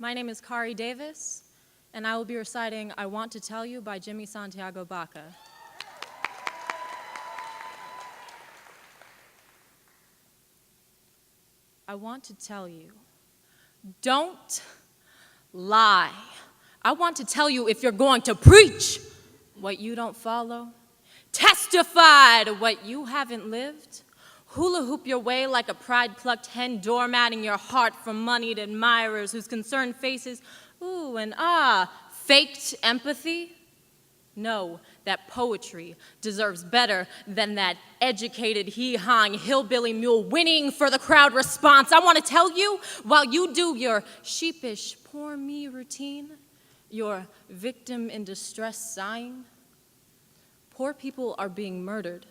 My name is Kari Davis, and I will be reciting I Want to Tell You by Jimmy Santiago Baca. I want to tell you, don't lie. I want to tell you, if you're going to preach what you don't follow, testify to what you haven't lived, hula hoop your way like a pride-plucked hen, doormatting your heart from moneyed admirers whose concerned faces, ooh and ah, faked empathy. Know that poetry deserves better than that educated hee-hawing hillbilly mule winning for the crowd response. I want to tell you, while you do your sheepish poor me routine, your victim in distress sighing, poor people are being murdered.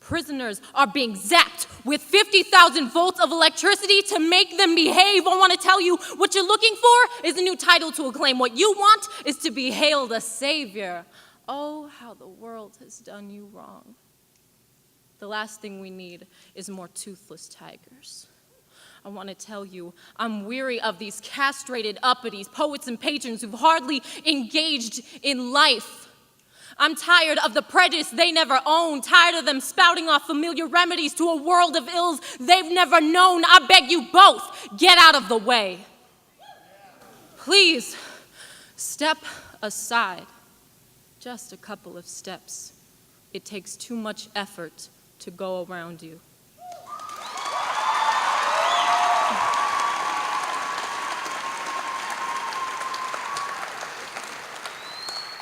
Prisoners are being zapped with 50,000 volts of electricity to make them behave. I want to tell you, what you're looking for is a new title to acclaim. What you want is to be hailed a savior. Oh, how the world has done you wrong. The last thing we need is more toothless tigers. I want to tell you, I'm weary of these castrated uppities, poets and patrons who've hardly engaged in life. I'm tired of the prejudice they never owned, tired of them spouting off familiar remedies to a world of ills they've never known. I beg you both, get out of the way. Please, step aside. Just a couple of steps. It takes too much effort to go around you.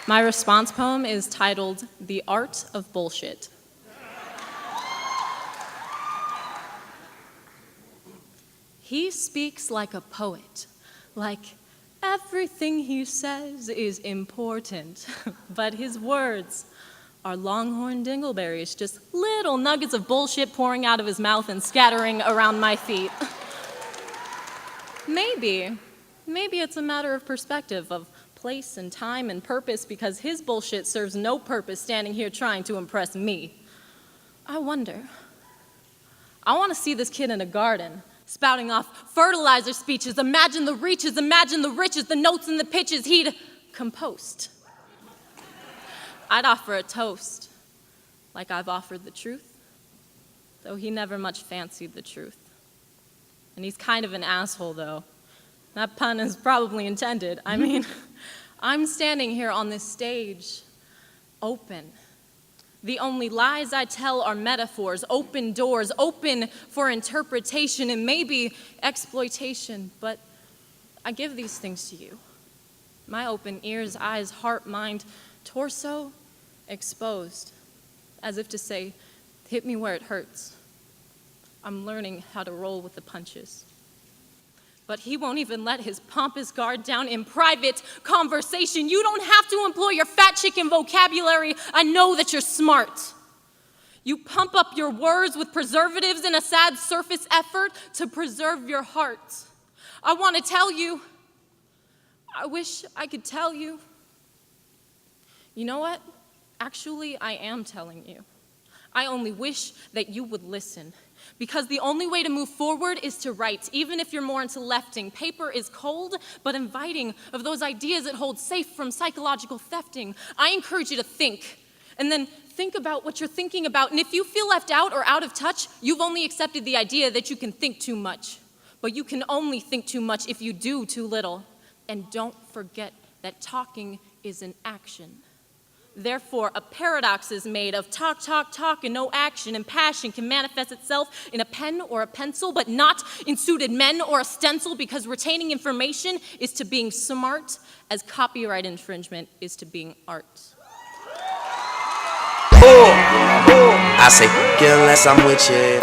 My response poem is titled, The Art of Bullshit. He speaks like a poet, like everything he says is important, but his words are longhorn dingleberries, just little nuggets of bullshit pouring out of his mouth and scattering around my feet. Maybe it's a matter of perspective, of place and time and purpose, because his bullshit serves no purpose standing here trying to impress me. I wonder. I want to see this kid in a garden, spouting off fertilizer speeches. Imagine the reaches, imagine the riches, the notes and the pitches he'd compost. I'd offer a toast, like I've offered the truth, though he never much fancied the truth. And he's kind of an asshole, though. That pun is probably intended. I mean, I'm standing here on this stage, open. The only lies I tell are metaphors, open doors, open for interpretation and maybe exploitation, but I give these things to you. My open ears, eyes, heart, mind, torso exposed, as if to say, hit me where it hurts. I'm learning how to roll with the punches. But he won't even let his pompous guard down in private conversation. You don't have to employ your fat chicken vocabulary. I know that you're smart. You pump up your words with preservatives in a sad surface effort to preserve your heart. I want to tell you, I wish I could tell you. You know what? Actually, I am telling you. I only wish that you would listen. Because the only way to move forward is to write, even if you're more into lefting. Paper is cold, but inviting of those ideas it holds safe from psychological thefting. I encourage you to think, and then think about what you're thinking about. And if you feel left out or out of touch, you've only accepted the idea that you can think too much. But you can only think too much if you do too little. And don't forget that talking is an action. Therefore, a paradox is made of talk, talk, talk, and no action, and passion can manifest itself in a pen or a pencil, but not in suited men or a stencil, because retaining information is to being smart as copyright infringement is to being art. I say, unless I'm with you.